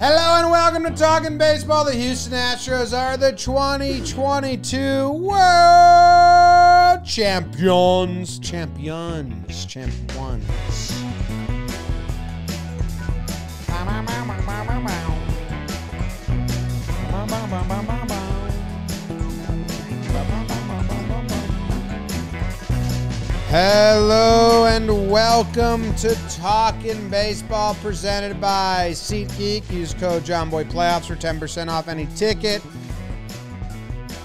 Hello and welcome to Talkin Baseball. The Houston Astros are the 2022 World Champions. Champions. Hello and welcome to Talkin Baseball, presented by SeatGeek. Use code JohnBoyPlayoffs for 10% off any ticket.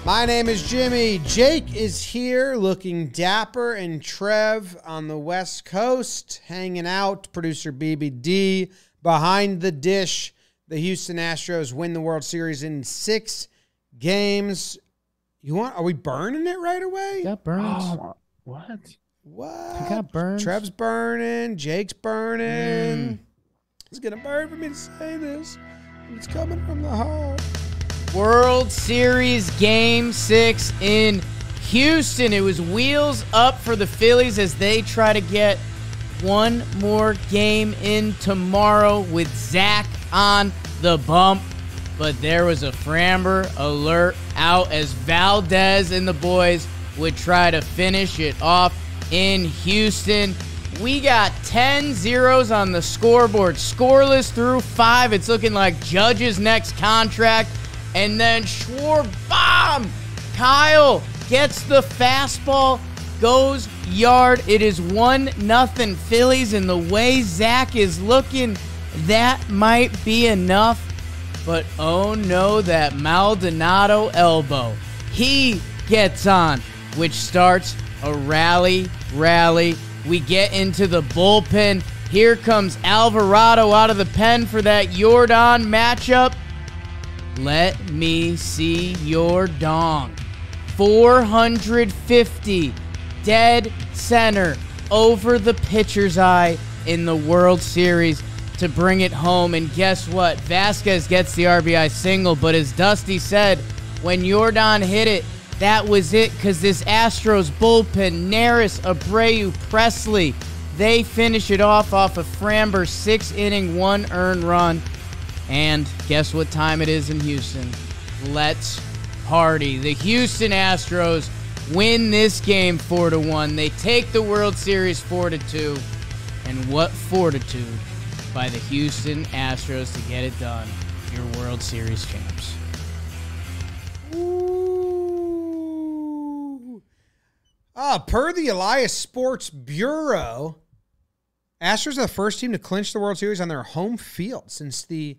My name is Jimmy. Jake is here looking dapper, and Trev on the West Coast hanging out. Producer BBD behind the dish. The Houston Astros win the World Series in 6 games. Are we burning it right away? Got burned. Oh, what? What? I got burned. Trev's burning. Jake's burning. It's going to burn for me to say this. It's coming from the heart. World Series Game 6 in Houston. It was wheels up for the Phillies as they try to get one more game in tomorrow with Zach on the bump. But there was a Framber alert out as Valdez and the boys would try to finish it off in Houston. We got 10 zeros on the scoreboard, scoreless through 5. It's looking like Judge's next contract. And then bomb! Kyle gets the fastball, goes yard. It is 1-0 Phillies, and the way Zach is looking, that might be enough. But oh no, that Maldonado elbow. He gets on, which starts a rally. We get into the bullpen. Here comes Alvarado out of the pen for that Yordan matchup. Let me see your dong. 450 dead center over the pitcher's eye in the World Series to bring it home. And guess what? Vasquez gets the RBI single, but as Dusty said, when Yordan hit it, that was it, because this Astros bullpen, Neris, Abreu, Presley, they finish it off a Framber 6-inning, 1 earned run. And guess what time it is in Houston? Let's party. The Houston Astros win this game 4-1. They take the World Series 4-2. And what fortitude by the Houston Astros to get it done. Your World Series champs. Per the Elias Sports Bureau, Astros are the first team to clinch the World Series on their home field since the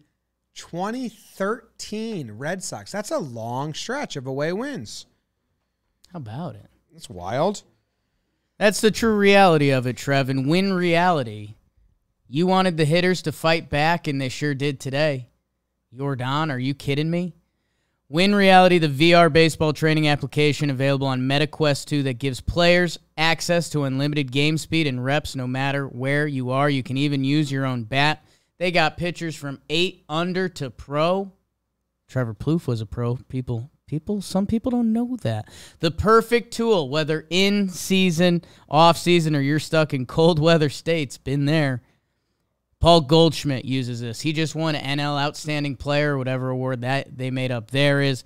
2013 Red Sox. That's a long stretch of away wins. How about it? That's wild. That's the true reality of it, Trev. And win reality. You wanted the hitters to fight back, and they sure did today. Yordan, are you kidding me? Win Reality, the VR baseball training application available on MetaQuest 2 that gives players access to unlimited game speed and reps no matter where you are. You can even use your own bat. They got pitchers from 8 under to pro. Trevor Plouffe was a pro. Some people don't know that. The perfect tool, whether in season, off season, or you're stuck in cold weather states. Been there. Paul Goldschmidt uses this. He just won NL Outstanding Player, whatever award that they made up there is.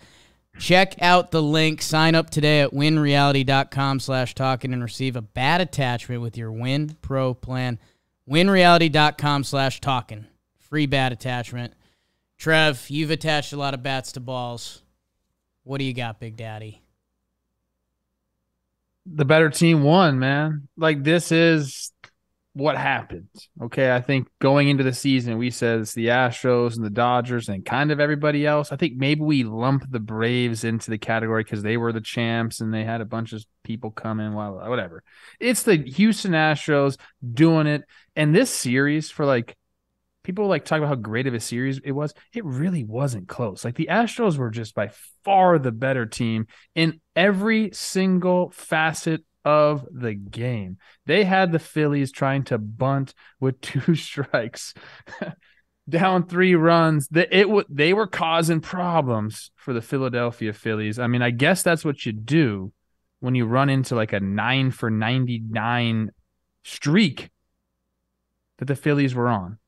Check out the link. Sign up today at winreality.com/talkin and receive a bat attachment with your Win Pro plan. winreality.com/talkin. Free bat attachment. Trev, you've attached a lot of bats to balls. What do you got, Big Daddy? The better team won, man. Like, this is what happened. Okay, I think going into the season, we said it's the Astros and the Dodgers and kind of everybody else. I think maybe we lumped the Braves into the category because they were the champs and they had a bunch of people come in, whatever. It's the Houston Astros doing it. And this series, for like, people like talk about how great of a series it was. It really wasn't close. Like, the Astros were just by far the better team in every single facet of the game. They had the Phillies trying to bunt with 2 strikes, down 3 runs. They were causing problems for the Philadelphia Phillies. I mean, I guess that's what you do when you run into like a 9 for 99 streak that the Phillies were on.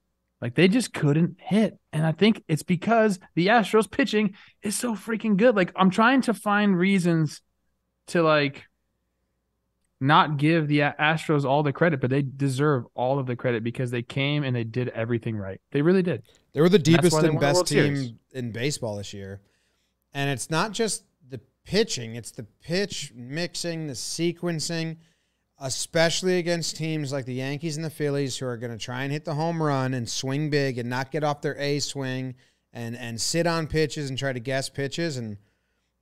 Like, they just couldn't hit. And I think it's because the Astros pitching is so freaking good. Like, I'm trying to find reasons to, like, not give the Astros all the credit, but they deserve all of the credit because they came and they did everything right. They really did. They were the deepest and best team in baseball this year. And it's not just the pitching, it's the pitch mixing, the sequencing, especially against teams like the Yankees and the Phillies, who are going to try and hit the home run and swing big and not get off their A swing and sit on pitches and try to guess pitches. And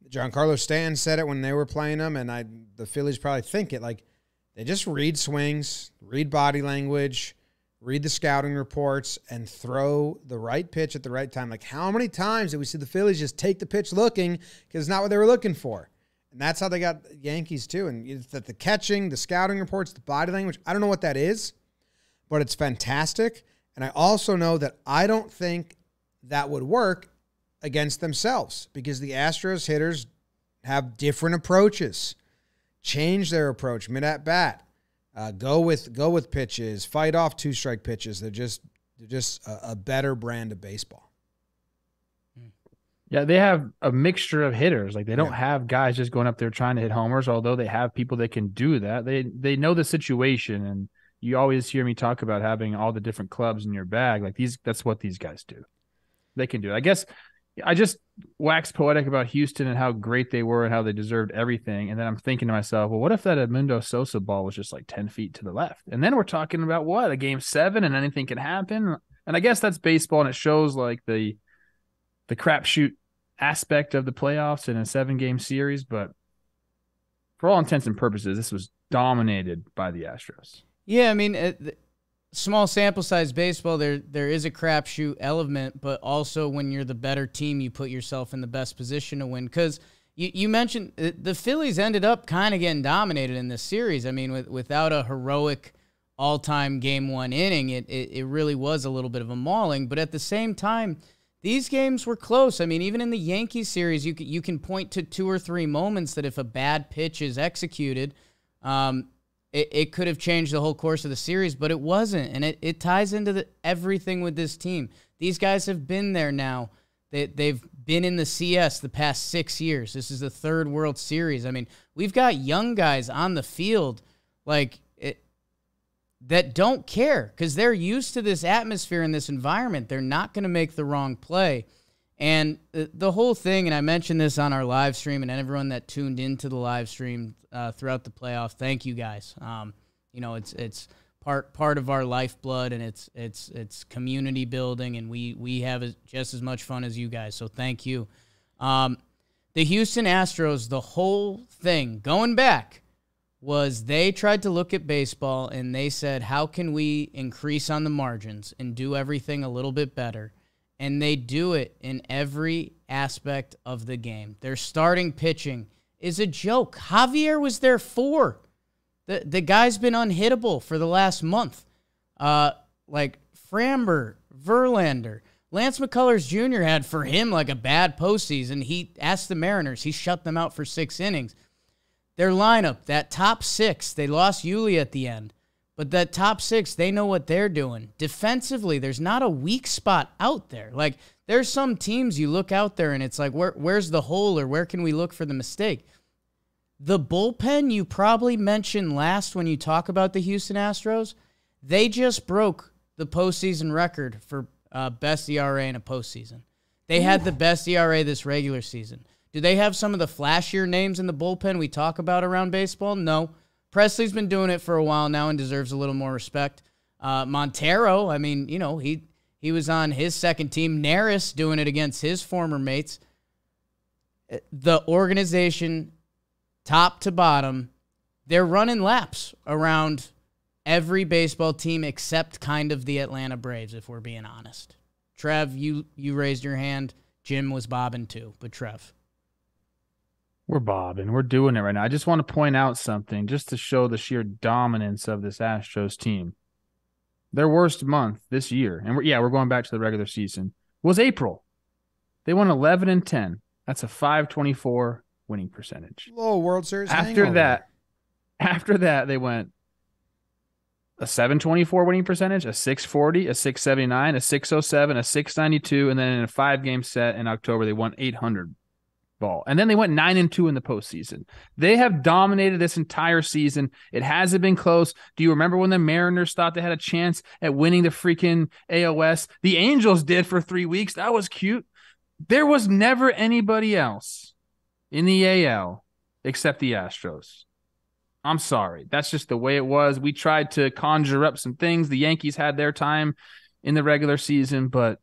Giancarlo Stanton said it when they were playing them, and the Phillies probably think it. Like, they just read swings, read body language, read the scouting reports, and throw the right pitch at the right time. Like, how many times did we see the Phillies just take the pitch looking because it's not what they were looking for? And that's how they got Yankees too. And it's that the catching, the scouting reports, the body language, I don't know what that is, but it's fantastic. And I also know that I don't think that would work against themselves because the Astros hitters have different approaches. Change their approach mid at bat. Go with pitches. Fight off 2-strike pitches. They're just a better brand of baseball. Yeah, they have a mixture of hitters. Like, they don't have guys just going up there trying to hit homers, although they have people that can do that. They know the situation, and you always hear me talk about having all the different clubs in your bag. Like, that's what these guys do. They can do it. I guess I just waxed poetic about Houston and how great they were and how they deserved everything. And then I'm thinking to myself, well, what if that Edmundo Sosa ball was just like 10 feet to the left? And then we're talking about what? A game 7 and anything can happen. And I guess that's baseball, and it shows like the crapshoot aspect of the playoffs in a 7-game series. But for all intents and purposes, this was dominated by the Astros. Yeah, I mean, small sample size baseball, there is a crapshoot element, but also when you're the better team, you put yourself in the best position to win. Because you mentioned the Phillies ended up kind of getting dominated in this series. I mean, without a heroic all-time Game 1 inning, it really was a little bit of a mauling. But at the same time, these games were close. I mean, even in the Yankees series, you can point to 2 or 3 moments that if a bad pitch is executed, it could have changed the whole course of the series, but it wasn't. And it ties into everything with this team. These guys have been there now. They've been in the CS the past 6 years. This is the 3rd World Series. I mean, we've got young guys on the field that don't care because they're used to this atmosphere and this environment. They're not going to make the wrong play. And the whole thing, and I mentioned this on our live stream, and everyone that tuned into the live stream throughout the playoff, thank you guys. It's part of our lifeblood, and it's community building, and we have just as much fun as you guys. So thank you. The Houston Astros, the whole thing going back was they tried to look at baseball and they said, how can we increase on the margins and do everything a little bit better? And they do it in every aspect of the game. Their starting pitching is a joke. Javier was there 4. The guy's been unhittable for the last month. Like Framber, Verlander, Lance McCullers Jr. had for him like a bad postseason. He asked the Mariners. He shut them out for 6 innings. Their lineup, that top 6, they lost Yuli at the end. But that top 6, they know what they're doing. Defensively, there's not a weak spot out there. Like, there's some teams you look out there and it's like, where's the hole or where can we look for the mistake? The bullpen you probably mentioned last when you talk about the Houston Astros, they just broke the postseason record for best ERA in a postseason. They had the best ERA this regular season. Do they have some of the flashier names in the bullpen we talk about around baseball? No. Presley's been doing it for a while now and deserves a little more respect. Montero, I mean, he was on his second team. Neris doing it against his former mates. The organization, top to bottom, they're running laps around every baseball team except kind of the Atlanta Braves, if we're being honest. Trev, you raised your hand. Jim was bobbing too, but Trev. We're bobbing. We're doing it right now. I just want to point out something just to show the sheer dominance of this Astros team. Their worst month this year, and we're going back to the regular season, was April. They won 11-10. That's a .524 winning percentage. Low World Series After hangover. that, they went a 724 winning percentage, a 640, a 679, a 607, a 692, and then in a 5-game set in October, they won 800 ball. And then they went 9-2 in the postseason. They have dominated this entire season. It hasn't been close. Do you remember when the Mariners thought they had a chance at winning the freaking AOS? The Angels did for 3 weeks. That was cute. There was never anybody else in the AL except the Astros. I'm sorry. That's just the way it was. We tried to conjure up some things. The Yankees had their time in the regular season, but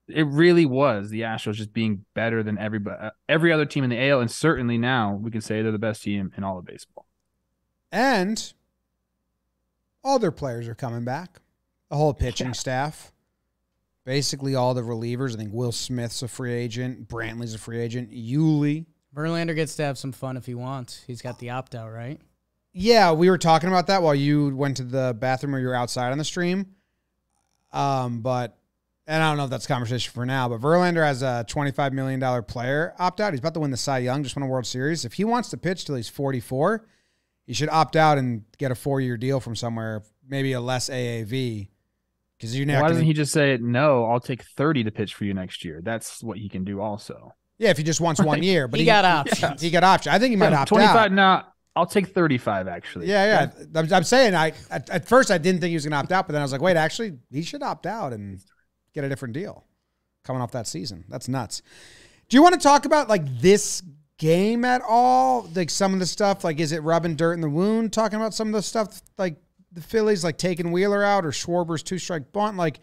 it really was the Astros just being better than every other team in the AL, and certainly now we can say they're the best team in all of baseball. And all their players are coming back. The whole pitching staff. Basically all the relievers. I think Will Smith's a free agent. Brantley's a free agent. Yuli. Verlander gets to have some fun if he wants. He's got the opt-out, right? Yeah, we were talking about that while you went to the bathroom or you were outside on the stream. And I don't know if that's a conversation for now, but Verlander has a $25 million player opt-out. He's about to win the Cy Young, just won a World Series. If he wants to pitch till he's 44, he should opt out and get a 4-year deal from somewhere, maybe a less AAV. Because why doesn't he just say, no, I'll take 30 to pitch for you next year? That's what he can do also. Yeah, if he just wants 1 year. But he got options. He got options. I think he might opt 25, out. no, I'll take 35, actually. Yeah. I'm saying, at first I didn't think he was going to opt out, but then I was like, wait, actually, he should opt out and get a different deal coming off that season. That's nuts. Do you want to talk about, like, this game at all? Like, some of the stuff, like, is it rubbing dirt in the wound, talking about some of the stuff, like, the Phillies, like, taking Wheeler out or Schwarber's 2-strike bunt? Like,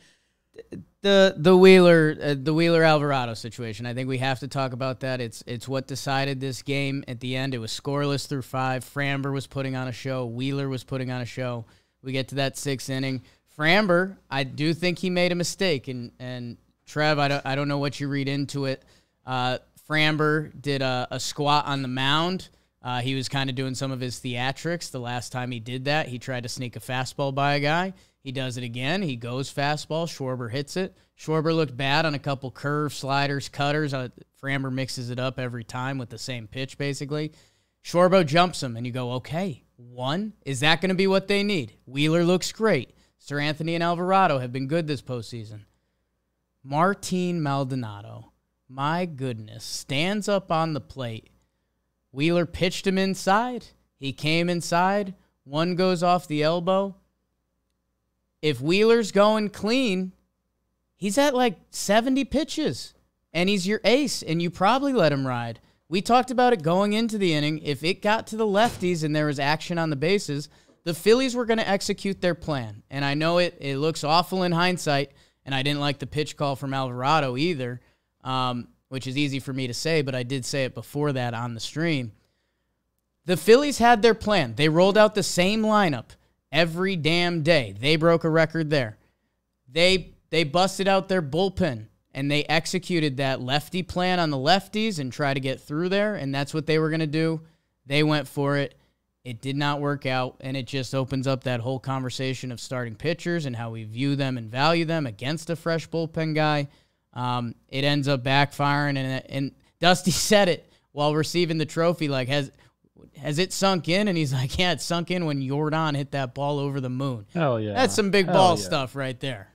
the Wheeler Alvarado situation. I think we have to talk about that. It's what decided this game at the end. It was scoreless through 5. Framber was putting on a show. Wheeler was putting on a show. We get to that 6th inning. Framber, I do think he made a mistake, and Trev, I don't know what you read into it. Framber did a squat on the mound. He was kind of doing some of his theatrics. The last time he did that, he tried to sneak a fastball by a guy. He does it again. He goes fastball. Schwarber hits it. Schwarber looked bad on a couple curves, sliders, cutters. Framber mixes it up every time with the same pitch, basically. Schwarber jumps him, and you go, okay, 1, is that going to be what they need? Wheeler looks great. Sir Anthony and Alvarado have been good this postseason. Martin Maldonado, my goodness, stands up on the plate. Wheeler pitched him inside. He came inside. 1 goes off the elbow. If Wheeler's going clean, he's at like 70 pitches, and he's your ace, and you probably let him ride. We talked about it going into the inning. If it got to the lefties and there was action on the bases, the Phillies were going to execute their plan. And I know it looks awful in hindsight, and I didn't like the pitch call from Alvarado either, which is easy for me to say, but I did say it before that on the stream. The Phillies had their plan. They rolled out the same lineup every damn day. They broke a record there. They busted out their bullpen, and they executed that lefty plan on the lefties and tried to get through there, and that's what they were going to do. They went for it. It did not work out, and it just opens up that whole conversation of starting pitchers and how we view them and value them against a fresh bullpen guy. It ends up backfiring, and Dusty said it while receiving the trophy, like, has it sunk in? And he's like, yeah, it sunk in when Jordan hit that ball over the moon. Hell yeah. That's some big ball stuff right there.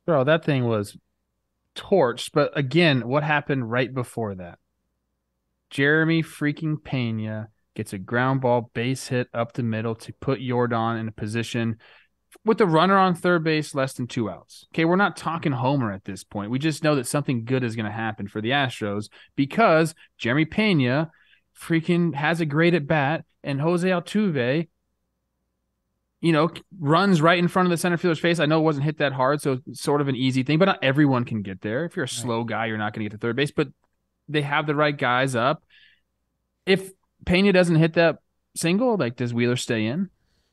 Bro, that thing was torched. But again, what happened right before that? Jeremy freaking Pena gets a ground ball base hit up the middle to put Jordan in a position with the runner on third base, less than 2 outs. Okay, we're not talking homer at this point. We just know that something good is going to happen for the Astros because Jeremy Pena freaking has a great at bat, and Jose Altuve, runs right in front of the center fielder's face. I know it wasn't hit that hard, so it's sort of an easy thing, but not everyone can get there. If you're a slow guy, you're not going to get to third base, but they have the right guys up. If Pena doesn't hit that single, like, does Wheeler stay in?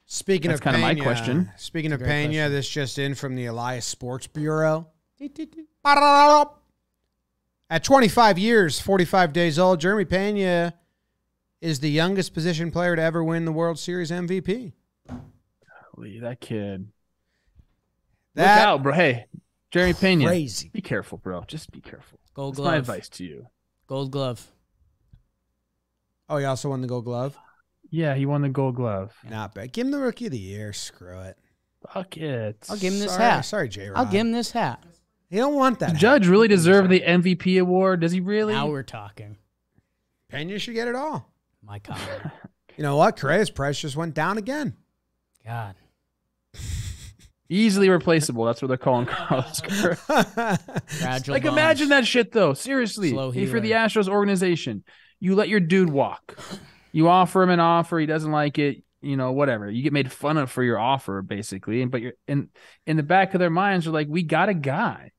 Speaking That's of kind Pena, of my question. Speaking of Pena, question. this just in from the Elias Sports Bureau. At 25 years, 45 days old, Jeremy Pena is the youngest position player to ever win the World Series MVP. Golly, that kid. Look out, bro. Hey, Jeremy Pena. Crazy. Be careful, bro. Just be careful. Gold That's glove. my advice to you. Gold glove. Oh, he also won the Gold Glove? Yeah, he won the Gold Glove. Not bad. Give him the Rookie of the Year. Screw it. Fuck it. I'll give him this hat. Sorry, J-Rod. I'll give him this hat. He don't want that. Does Judge really deserve the MVP award? Does he really? Now we're talking. Pena should get it all. My God. You know what? Correa's price just went down again. God. Easily replaceable. That's what they're calling Carlos Correa. Fragile Like, bones. imagine that shit, though. Seriously. Slow If you're the healer. Astros organization, you let your dude walk. You offer him an offer. He doesn't like it. You know, whatever. You get made fun of for your offer, basically. But you're in the back of their minds, are like, we got a guy.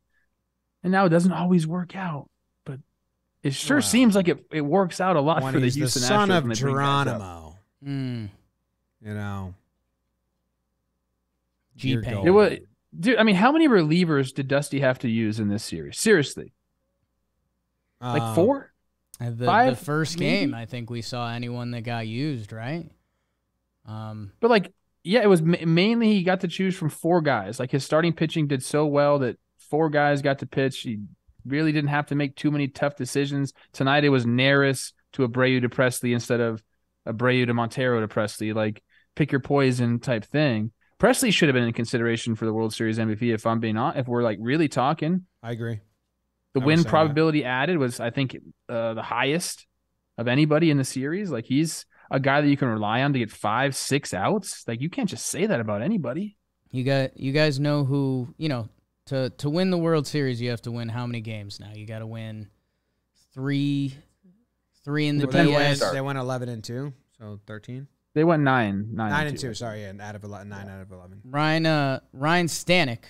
And now it doesn't always work out. But it sure seems like it works out a lot When for the he's Houston the son Astros of when they bring guys up. Geronimo. Mm. You know. G-Pain. You're It was, golden. dude, I mean, how many relievers did Dusty have to use in this series? Seriously. Like 4? The 5, first maybe? game, I think we saw anyone that got used, right? But like, yeah, it was mainly he got to choose from 4 guys. Like his starting pitching did so well that 4 guys got to pitch. He really didn't have to make too many tough decisions. Tonight it was Neris to Abreu to Presley instead of Abreu to Montero to Presley. Like pick your poison type thing. Presley should have been in consideration for the World Series MVP if I'm being honest. If we're like really talking, I agree. the I was win saying probability added was, I think, the highest of anybody in the series. Like he's a guy that you can rely on to get 5, 6 outs. Like you can't just say that about anybody. You guys know who, you know, to win the World Series, you have to win how many games now? You got to win 3 in the Depends when you DS. start. They went 11-2, so 13. They went 9 9 2. Sorry, yeah, out of 11, 9 out of 11. Ryan Stanek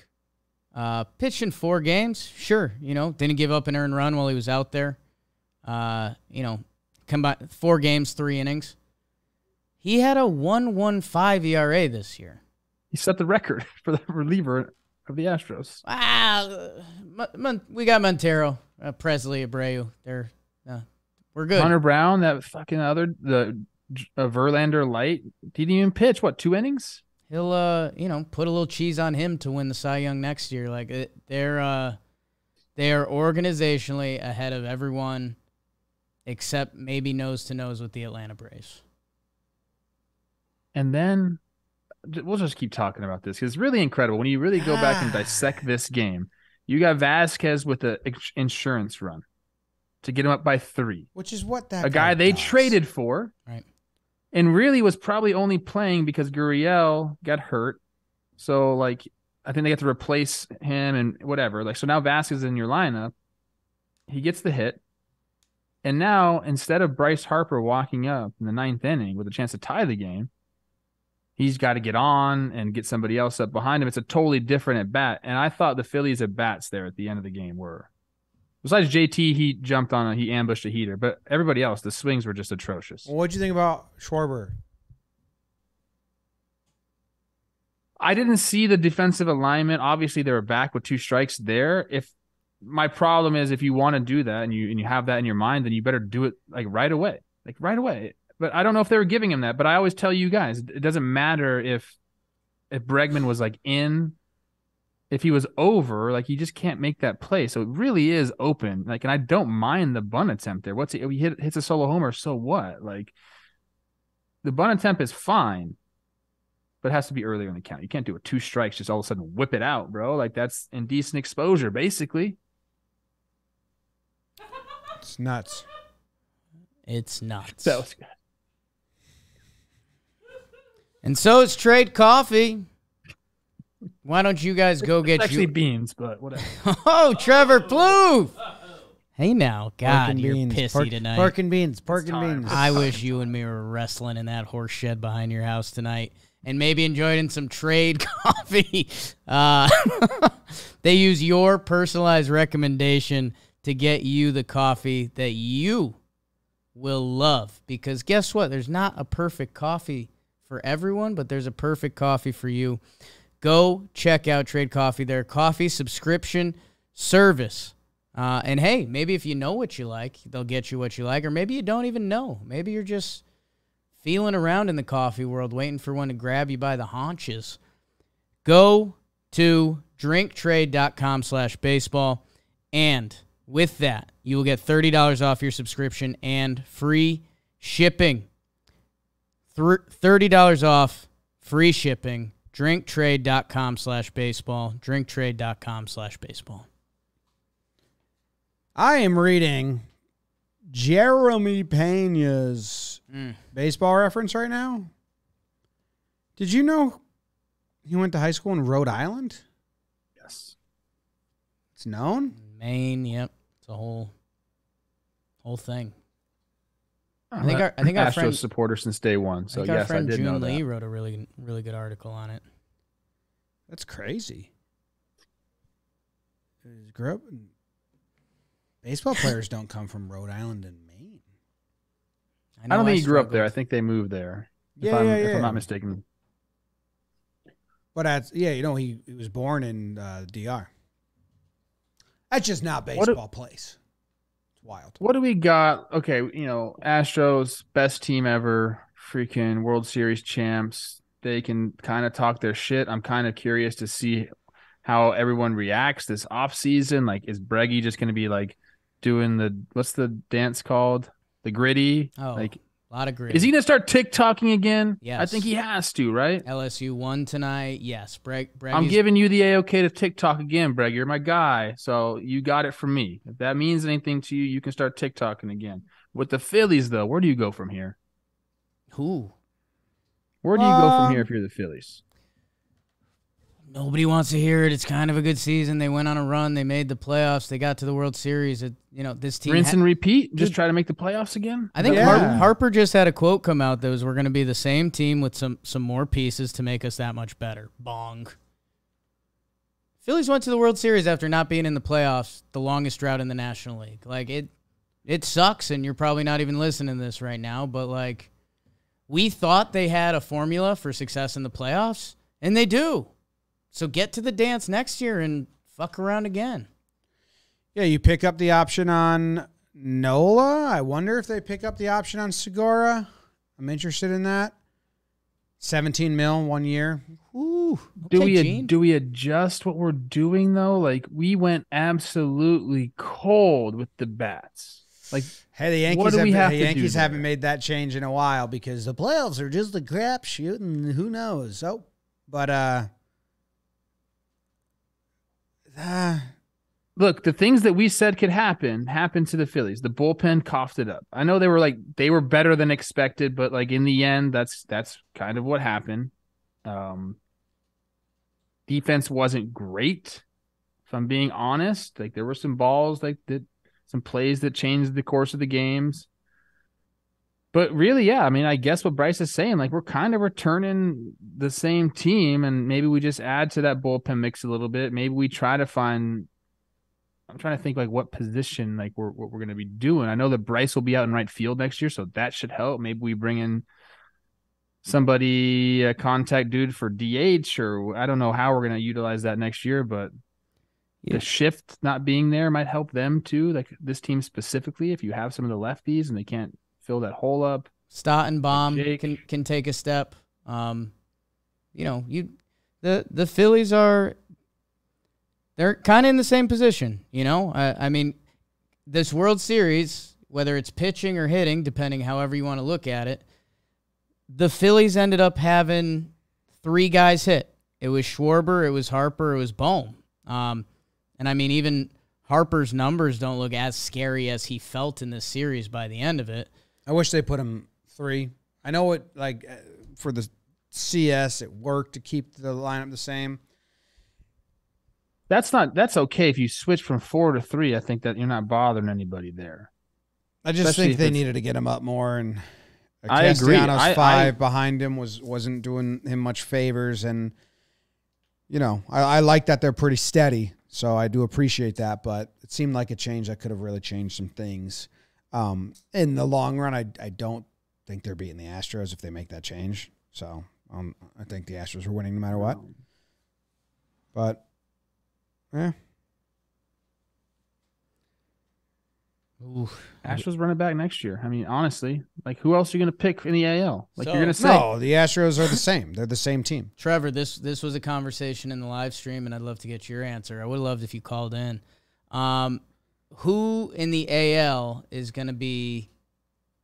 pitched in 4 games. Sure, you know, didn't give up an earned run while he was out there. You know, combined 4 games, 3 innings. He had a 1.15 ERA this year. He set the record for the reliever of the Astros. Wow, we got Montero, Presley, Abreu. We're good. Hunter Brown, that fucking the Verlander light, didn't even pitch. What, 2 innings? He'll you know, put a little cheese on him to win the Cy Young next year. Like they are organizationally ahead of everyone except maybe nose to nose with the Atlanta Braves. And then we'll just keep talking about this because it's really incredible when you really go back and dissect this game. You got Vasquez with the insurance run to get him up by 3. Which is what that a guy they does. traded for, Right. and really was probably only playing because Gurriel got hurt. So, like, I think they got to replace him and whatever. Like, so now Vasquez is in your lineup. He gets the hit. And now, instead of Bryce Harper walking up in the 9th inning with a chance to tie the game, he's got to get on and get somebody else up behind him. It's a totally different at bat. And I thought the Phillies at bats there at the end of the game were, besides JT, he ambushed a heater. But everybody else, the swings were just atrocious. What'd you think about Schwarber? I didn't see the defensive alignment. Obviously, they were back with 2 strikes there. If my problem is if you want to do that and you have that in your mind, then you better do it like right away. But I don't know if they were giving him that. But I always tell you guys, it doesn't matter if Bregman was like in, if he was over, like you just can't make that play. So it really is open. Like, and I don't mind the bunt attempt there. He hits a solo homer, so what? Like the bunt attempt is fine, but it has to be earlier in the count. You can't do it 2 strikes, just all of a sudden whip it out, bro. Like that's indecent exposure, basically. It's nuts. It's nuts. That was good. And so it's Trade Coffee. Why don't you guys go get It's actually you? beans, but whatever. Oh, Trevor Plouffe. Hey now, God, Pork and you're beans. pissy tonight. Pork and beans. Pork and beans. I wish you and me were wrestling in that horse shed behind your house tonight and maybe enjoying some Trade Coffee. They use your personalized recommendation to get you the coffee that you will love. Because guess what? There's not a perfect coffee for everyone, but there's a perfect coffee for you. Go check out Trade Coffee, their coffee subscription service. And hey, maybe if you know what you like, they'll get you what you like, or maybe you don't even know. Maybe you're just feeling around in the coffee world, waiting for one to grab you by the haunches. Go to drinktrade.com/baseball, and with that, you will get $30 off your subscription and free shipping. $30 off, free shipping. Drinktrade.com/baseball. Drinktrade.com/baseball. I am reading Jeremy Pena's baseball reference right now. Did you know he went to high school in Rhode Island? Yes. It's known? Maine, yep. It's a whole thing. I think our Astros friend supporter since day one. So our yes, I friend did know June that. Lee wrote a really good article on it. That's crazy. He grew up in... Baseball players don't come from Rhode Island and Maine. I don't think he grew up struggled. there. I think they moved there. If Yeah. I'm not mistaken. But he was born in DR. That's just not baseball place. It's wild. What do we got? Okay, Astros, best team ever, freaking World Series champs. They can kind of talk their shit. I'm kind of curious to see how everyone reacts this offseason. Like, is Breggy just going to be like doing what's the dance called? The gritty? Oh, like, a lot of gritty. is he going to start TikToking again? Yes. I think he has to, right? LSU won tonight. Yes. I'm giving you the A-OK to TikTok again, Breg. You're my guy, so you got it from me. If that means anything to you, you can start TikToking again. With the Phillies, though, where do you go from here? Who? Where do you go from here if you're the Phillies? Nobody wants to hear it. It's kind of a good season. They went on a run. They made the playoffs. They got to the World Series. This team Rinse and repeat? Just try to make the playoffs again? I think Yeah. Harper just had a quote come out that was, "We're going to be the same team with some more pieces to make us that much better." Bong. Phillies went to the World Series after not being in the playoffs, the longest drought in the National League. Like, it sucks, and you're probably not even listening to this right now, but like, we thought they had a formula for success in the playoffs, and they do. So get to the dance next year and fuck around again. Yeah, you pick up the option on Nola. I wonder if they pick up the option on Segura. I'm interested in that. 17 mil 1 year. Ooh, Do okay, we adjust what we're doing, though? Like, we went absolutely cold with the bats. Like, Hey, the what do we have to do Yankees there? haven't made that change in a while because the playoffs are just a crapshoot, and who knows? Look, the things that we said could happen happened to the Phillies. The bullpen coughed it up. I know they were better than expected, but like in the end, that's kind of what happened. Defense wasn't great, if I'm being honest. Like, there were some balls some plays that changed the course of the games. But really, yeah, I mean, I guess what Bryce is saying, like, we're kind of returning the same team, and maybe we just add to that bullpen mix a little bit. Maybe we try to find – I'm trying to think, like, what position, like, what we're going to be doing. I know that Bryce will be out in right field next year, so that should help. Maybe we bring in somebody, a contact dude for DH, or I don't know how we're going to utilize that next year, but the shift not being there might help them too, like this team specifically, if you have some of the lefties and they can't fill that hole up. Stott and Baum Jake. can take a step. The Phillies they're kind of in the same position. I mean, this World Series, whether it's pitching or hitting, depending however you want to look at it, the Phillies ended up having 3 guys hit. It was Schwarber, it was Harper, it was Bohm. And I mean, even Harper's numbers don't look as scary as he felt in this series by the end of it. I wish they put him 3. I know it, like, for the CS, it worked to keep the lineup the same. That's okay if you switch from 4 to 3. I think that you're not bothering anybody there. I just Especially think they needed to get him up more, and I agree. Castellanos 5 behind him wasn't doing him much favors, and I like that they're pretty steady, so I do appreciate that. But it seemed like a change that could have really changed some things. In the long run, I don't think they're beating the Astros if they make that change. So I think the Astros are winning no matter what. But yeah. Ooh. Astros running back next year. I mean, honestly, like, who else are you going to pick in the AL? Like, So- you're going to say, No, the Astros are the same. They're the same team. Trevor, this was a conversation in the live stream, and I'd love to get your answer. I would have loved if you called in. Who in the AL is going to be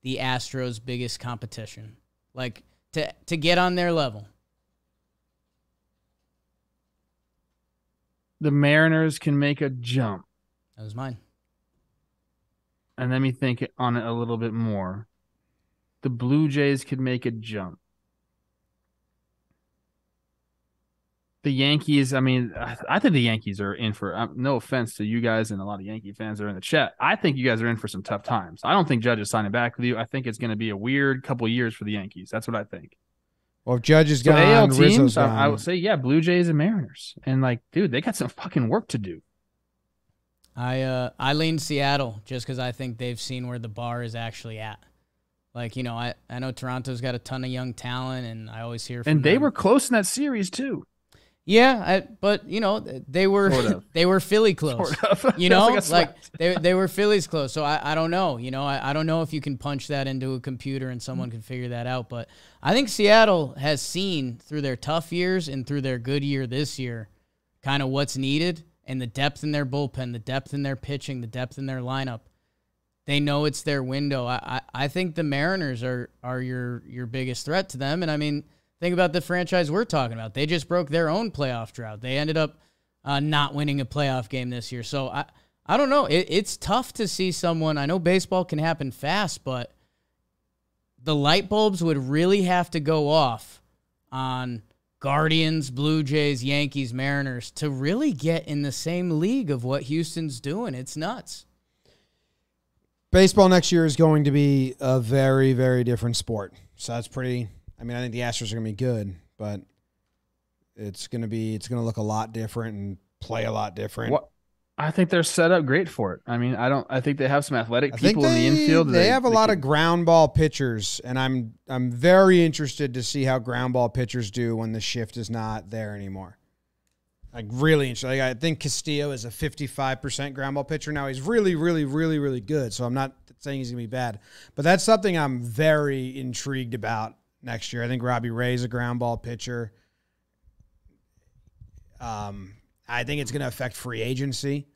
the Astros' biggest competition? Like, to get on their level? The Mariners can make a jump. That was mine. And let me think on it a little bit more. The Blue Jays could make a jump. The Yankees, I mean, I think the Yankees are in for, no offense to you guys and a lot of Yankee fans that are in the chat. I think you guys are in for some tough times. I don't think Judge is signing back with you. I think it's going to be a weird couple of years for the Yankees. That's what I think. Well, if Judge is gone, AL Rizzo's teams, gone. I would say, yeah, Blue Jays and Mariners. And like, dude, they got some fucking work to do. I lean Seattle just because I think they've seen where the bar is actually at. Like, you know, I know Toronto's got a ton of young talent, and I always hear from And they them. were close in that series too. Yeah, but you know they were Sort of. they were Philly close. Sort of. You know, like they were Phillies close. So I don't know. You know, I don't know if you can punch that into a computer and someone can figure that out. But I think Seattle has seen through their tough years and through their good year this year, kind of what's needed and the depth in their bullpen, the depth in their pitching, the depth in their lineup. They know it's their window. I think the Mariners are your biggest threat to them. And I mean, think about the franchise we're talking about. They just broke their own playoff drought. They ended up not winning a playoff game this year. So I don't know. It's tough to see someone. I know baseball can happen fast, but the light bulbs would really have to go off on Guardians, Blue Jays, Yankees, Mariners to really get in the same league of what Houston's doing. It's nuts. Baseball next year is going to be a very, very different sport. So that's pretty. I mean, I think the Astros are going to be good, but it's going to look a lot different and play a lot different. I think they're set up great for it. I mean, I think they have some athletic people in the infield. They have a lot of ground ball pitchers, and I'm very interested to see how ground ball pitchers do when the shift is not there anymore. Like, really interested. Like, I think Castillo is a 55% ground ball pitcher now. He's really, really, really, really good. So I'm not saying he's going to be bad, but that's something I'm very intrigued about next year. I think Robbie Ray's a ground ball pitcher. I think it's going to affect free agency.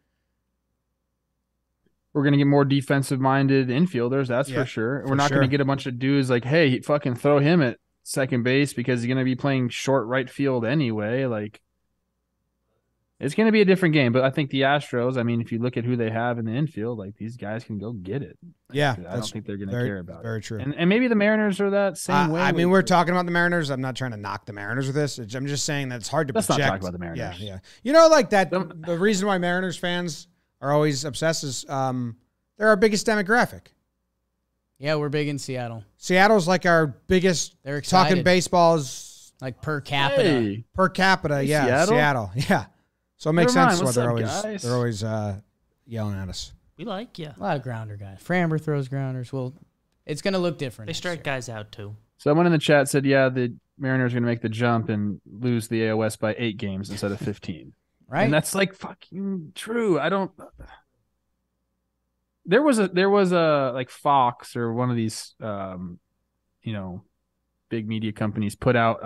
We're going to get more defensive-minded infielders, that's for sure. We're not going to get a bunch of dudes like, hey, fucking throw him at second base because he's going to be playing short right field anyway. Like, it's going to be a different game. But I think the Astros, I mean, if you look at who they have in the infield, like, these guys can go get it. Yeah. I don't think they're going to care about it. Very true. And maybe the Mariners are that same way. I mean, we're talking about the Mariners. I'm not trying to knock the Mariners with this. I'm just saying that it's hard to project. Let's not talk about the Mariners. Yeah. You know, like that, the reason why Mariners fans are always obsessed is they're our biggest demographic. Yeah, we're big in Seattle. Seattle's like our biggest. They're excited. Talking baseball's like per capita. Per capita, yeah. Seattle. Yeah. So it makes sense why they're always yelling at us. We like you. A lot of grounder guys. Framber throws grounders. Well, it's going to look different. They strike guys out too. Someone in the chat said, yeah, the Mariners are going to make the jump and lose the AL West by 8 games instead of 15. Right. And that's like fucking true. There was a like Fox or one of these big media companies put out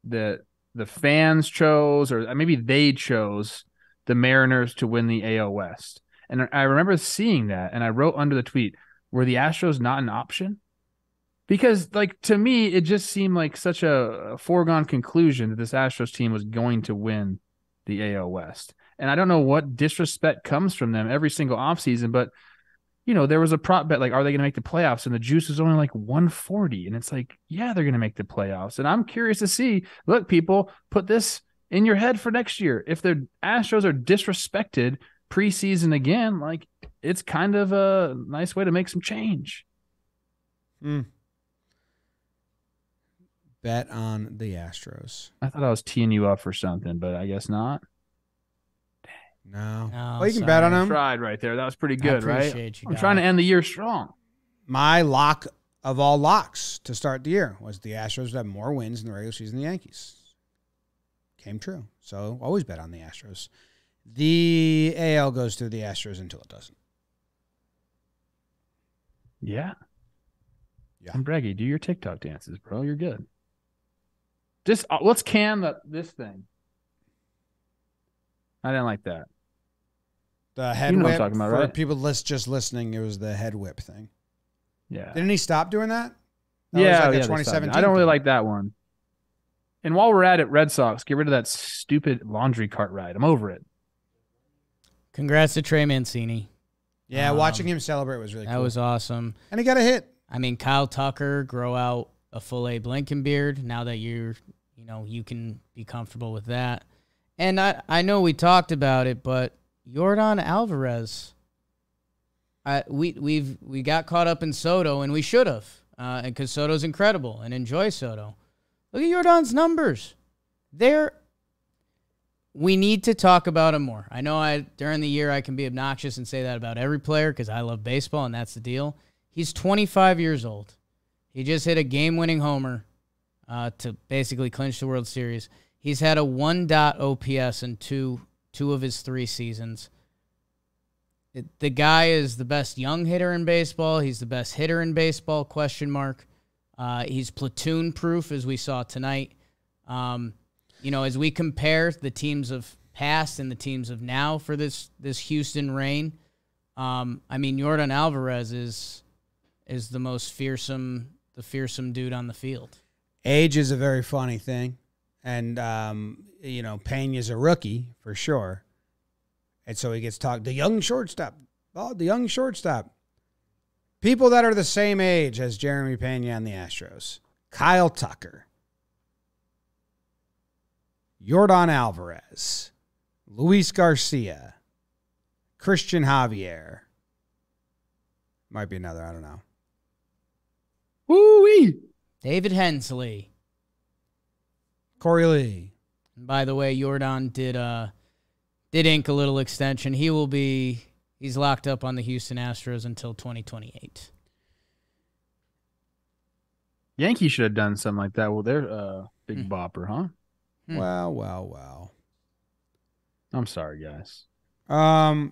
that the fans chose, or maybe they chose, the Mariners to win the AL West. And I remember seeing that, and I wrote under the tweet, were the Astros not an option? Because, like, to me, it just seemed like such a foregone conclusion that this Astros team was going to win the AL West. And I don't know what disrespect comes from them every single offseason, but, you know, there was a prop bet, like, are they going to make the playoffs? And the juice is only like 140. And it's like, yeah, they're going to make the playoffs. And I'm curious to see, look, people, put this in your head for next year. If the Astros are disrespected preseason again, like, it's kind of a nice way to make some change. Bet on the Astros. I thought I was teeing you up for something, but I guess not. No. Well, you can bet on them. Tried right there. That was pretty good, right? I'm trying to end the year strong. My lock of all locks to start the year was the Astros would have more wins in the regular season than the Yankees. Came true. So always bet on the Astros. The AL goes through the Astros until it doesn't. Yeah. And Breggy, do your TikTok dances, bro. You're good. Just let's can this thing. I didn't like that. The head whip. What I'm talking about, for right? people just listening, it was the head whip thing. Yeah. Didn't he stop doing that? That was like a they stopped. 2017 I don't really thing. like that one. And while we're at it, Red Sox, get rid of that stupid laundry cart ride. I'm over it. Congrats to Trey Mancini. Yeah, watching him celebrate was really cool. That was awesome. And he got a hit. I mean, Kyle Tucker, grow out a full A Blinkenbeard now that you can be comfortable with that. And I know we talked about it, but Yordan Alvarez, we got caught up in Soto, and we should have, because Soto's incredible and enjoy Soto. Look at Yordan's numbers. We need to talk about him more. I know during the year I can be obnoxious and say that about every player because I love baseball, and that's the deal. He's 25 years old. He just hit a game-winning homer to basically clinch the World Series. He's had a 1 OPS in two of his 3 seasons. The guy is the best young hitter in baseball. He's the best hitter in baseball, question mark. He's platoon-proof, as we saw tonight. As we compare the teams of past and the teams of now for this Houston reign, Yordan Alvarez is the most fearsome dude on the field. Age is a very funny thing. And, Pena's a rookie for sure. And so he gets talked, the young shortstop. Oh, the young shortstop. People that are the same age as Jeremy Pena on the Astros. Kyle Tucker. Yordan Alvarez. Luis Garcia. Christian Javier. Might be another, I don't know. Woo-wee! David Hensley. Corey Lee. And by the way, Yordan did ink a little extension. He's locked up on the Houston Astros until 2028. Yankees should have done something like that. Well, they're big bopper, huh? Well. I'm sorry, guys. I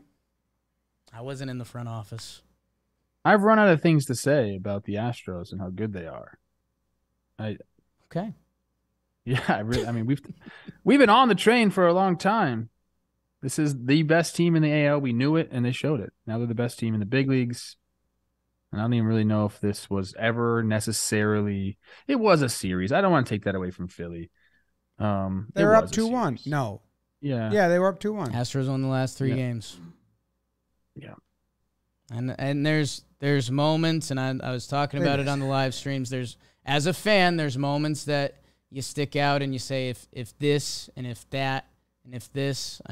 wasn't in the front office. I've run out of things to say about the Astros and how good they are. Okay. Yeah, we've been on the train for a long time. This is the best team in the AL. We knew it, and they showed it. Now they're the best team in the big leagues. And I don't even really know if this was ever necessarily – it was a series. I don't want to take that away from Philly. They were up 2-1. No. Yeah, they were up 2-1. Astros won the last 3 games. Yeah. And there's moments, and I was talking about it on the live streams. As a fan, there's moments that you stick out and you say, if this and if that and if this,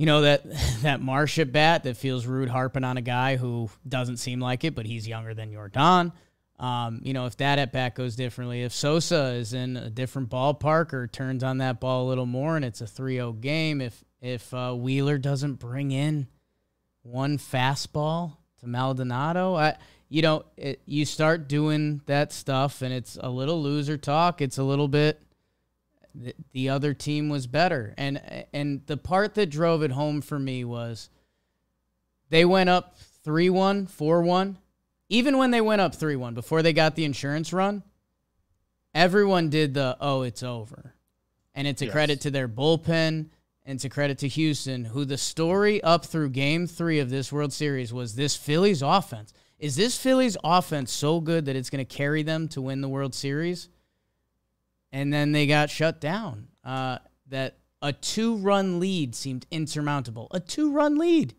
that Marsh at bat that feels rude harping on a guy who doesn't seem like it, but he's younger than Yordan. If that at bat goes differently, if Sosa is in a different ballpark or turns on that ball a little more and it's a 3-0 game, if Wheeler doesn't bring in one fastball to Maldonado, you start doing that stuff and it's a little loser talk. It's a little bit the other team was better. And the part that drove it home for me was they went up 3-1, 4-1. Even when they went up 3-1, before they got the insurance run, everyone did it's over. And it's a credit to their bullpen, and it's a credit to Houston, who the story up through Game 3 of this World Series was this Phillies offense. Is this Phillies offense so good that it's going to carry them to win the World Series? And then they got shut down. That a 2-run lead seemed insurmountable. A 2-run lead.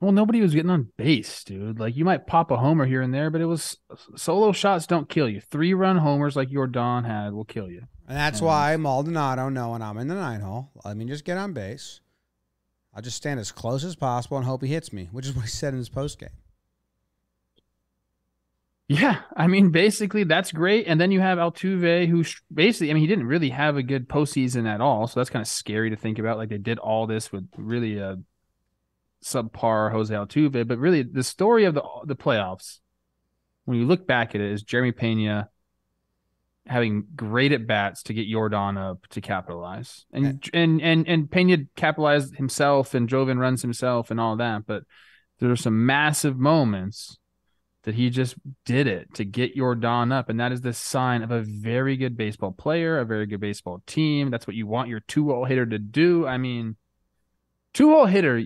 Well, nobody was getting on base, dude. Like, you might pop a homer here and there, but it was solo shots don't kill you. 3-run homers like Yordan had will kill you. And that's why Maldonado, knowing I'm in the 9 hole, let me just get on base. I'll just stand as close as possible and hope he hits me, which is what he said in his postgame. Yeah, basically that's great. And then you have Altuve, who basically, he didn't really have a good postseason at all. So that's kind of scary to think about. Like, they did all this with really a subpar Jose Altuve. But really, the story of the playoffs, when you look back at it, is Jeremy Pena having great at bats to get Yordan up to capitalize, and Pena capitalized himself and drove in runs himself and all that. But there were some massive moments that he just did it to get Yordan up, and that is the sign of a very good baseball player, a very good baseball team. That's what you want your 2-hole hitter to do. 2-hole hitter,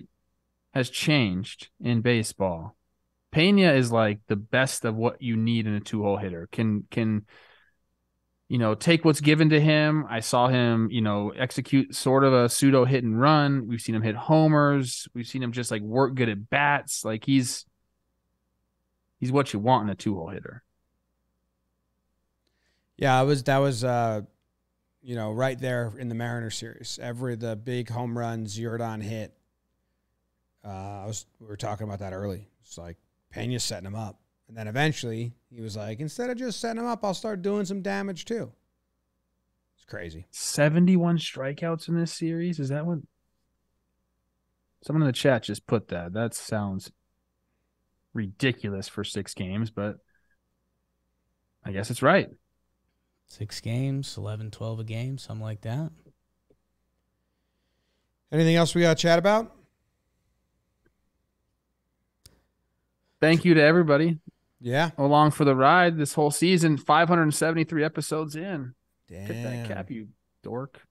has changed in baseball. Pena is like the best of what you need in a two-hole hitter. Can take what's given to him. I saw him, execute sort of a pseudo hit and run. We've seen him hit homers. We've seen him just like work good at bats. Like he's what you want in a two-hole hitter. Yeah, that was right there in the Mariners series. The big home run, Zordon hit. We were talking about that early. It's like Pena's setting him up. And then eventually he was like, instead of just setting him up, I'll start doing some damage too. It's crazy. 71 strikeouts in this series. Is that what? Someone in the chat just put that. That sounds ridiculous for 6 games, but I guess it's right. 6 games, 11, 12 a game, something like that. Anything else we got to chat about? Thank you to everybody. Yeah. Along for the ride this whole season, 573 episodes in. Damn. Get that cap, you dork.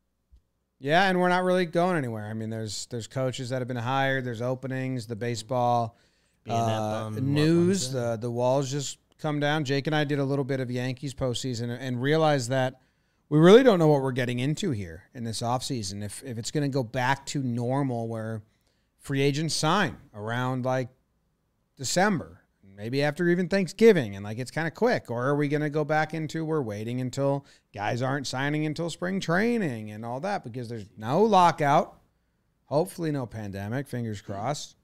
Yeah, and we're not really going anywhere. I mean, there's coaches that have been hired. There's openings. The baseball news. The walls just come down. Jake and I did a little bit of Yankees postseason and realized that we really don't know what we're getting into here in this offseason. If it's going to go back to normal where free agents sign around like December, maybe after even Thanksgiving, and like it's kind of quick, or are we going to go back into we're waiting until guys aren't signing until spring training and all that because there's no lockout, hopefully no pandemic, fingers crossed.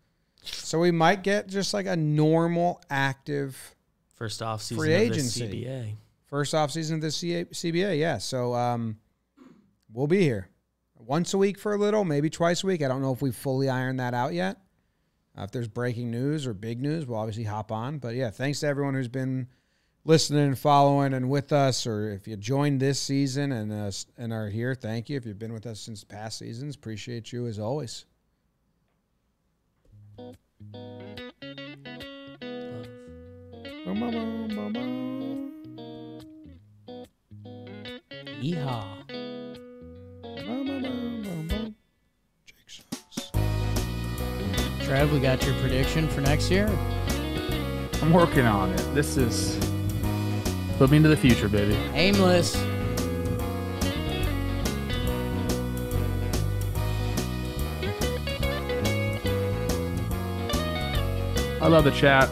So we might get just like a normal active first off season free agency. Of the CBA. First off season of the CBA, yeah. So we'll be here once a week for a little, maybe twice a week. I don't know if we've fully ironed that out yet. If there's breaking news or big news, we'll obviously hop on. But, yeah, thanks to everyone who's been listening and following and with us, or if you joined this season and are here, thank you. If you've been with us since past seasons, appreciate you as always. Yeehaw. Trev, we got your prediction for next year? I'm working on it. This is put me into the future, baby. Aimless. I love the chat.